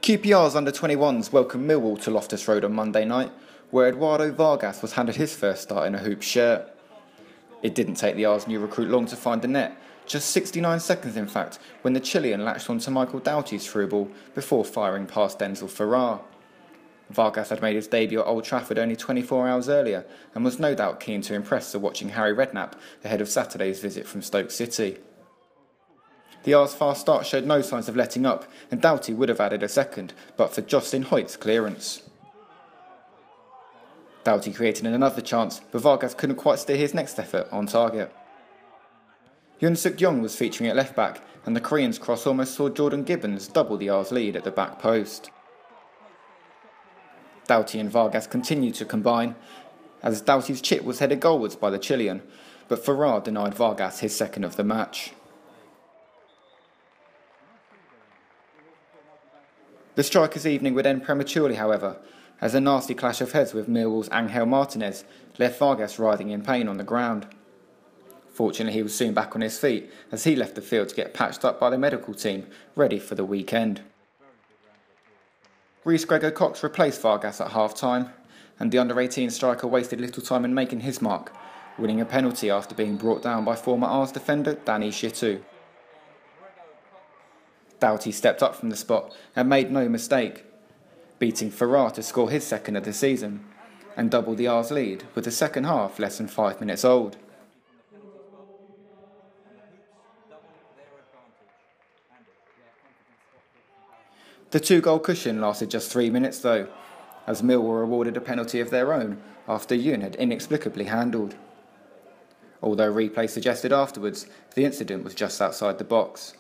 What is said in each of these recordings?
QPR's under-21s welcomed Millwall to Loftus Road on Monday night, where Eduardo Vargas was handed his first start in a hoops shirt. It didn't take the R's new recruit long to find the net, just 69 seconds in fact, when the Chilean latched onto Michael Doughty's through ball before firing past Denzel Farrar. Vargas had made his debut at Old Trafford only 24 hours earlier and was no doubt keen to impress the watching Harry Redknapp ahead of Saturday's visit from Stoke City. The R's fast start showed no signs of letting up, and Doughty would have added a second, but for Jocelyn Hoyt's clearance. Doughty created another chance, but Vargas couldn't quite steer his next effort on target. Suk-young was featuring at left back, and the Korean's cross almost saw Jordan Gibbons double the R's lead at the back post. Doughty and Vargas continued to combine, as Doughty's chip was headed goalwards by the Chilean, but Farrar denied Vargas his second of the match. The striker's evening would end prematurely, however, as a nasty clash of heads with Millwall's Angel Martinez left Vargas writhing in pain on the ground. Fortunately, he was soon back on his feet as he left the field to get patched up by the medical team, ready for the weekend. Rhys Gregor-Cox replaced Vargas at half-time, and the under-18 striker wasted little time in making his mark, winning a penalty after being brought down by former R's defender Danny Shitu. Doughty stepped up from the spot and made no mistake, beating Farrar to score his second of the season, and doubled the R's lead with the second half less than 5 minutes old. The two-goal cushion lasted just 3 minutes though, as Millwall were awarded a penalty of their own after Yoon had inexplicably handled. Although replay suggested afterwards the incident was just outside the box.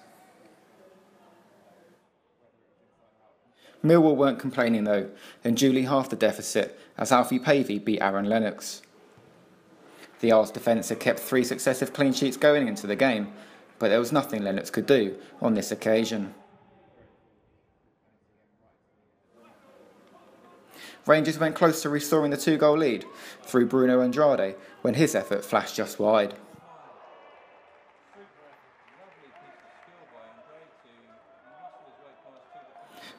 Millwall weren't complaining though, and duly halved the deficit as Alfie Pavey beat Aaron Lennox. The R's defence had kept 3 successive clean sheets going into the game, but there was nothing Lennox could do on this occasion. Rangers went close to restoring the 2-goal lead through Bruno Andrade when his effort flashed just wide.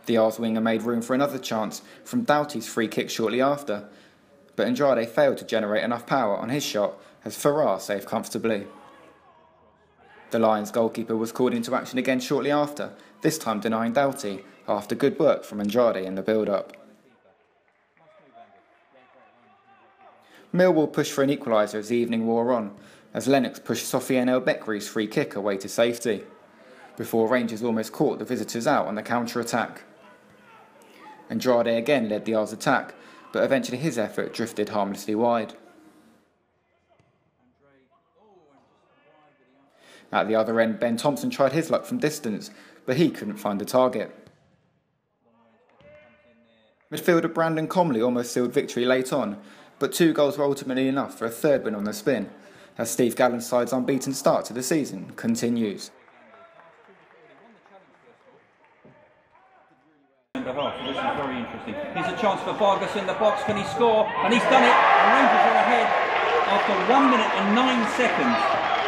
The R's winger made room for another chance from Doughty's free kick shortly after, but Andrade failed to generate enough power on his shot as Farrar saved comfortably. The Lions goalkeeper was called into action again shortly after, this time denying Doughty after good work from Andrade in the build-up. Millwall pushed for an equaliser as the evening wore on, as Lennox pushed Sofiane El Bekri's free kick away to safety, before Rangers almost caught the visitors out on the counter-attack. Andrade again led the R's attack, but eventually his effort drifted harmlessly wide. At the other end, Ben Thompson tried his luck from distance, but he couldn't find the target. Midfielder Brandon Comley almost sealed victory late on, but 2 goals were ultimately enough for a third win on the spin, as Steve Gallen's side's unbeaten start to the season continues. This is very interesting. Here's a chance for Vargas in the box. Can he score? And he's done it. The Rangers are ahead after 1 minute and 9 seconds.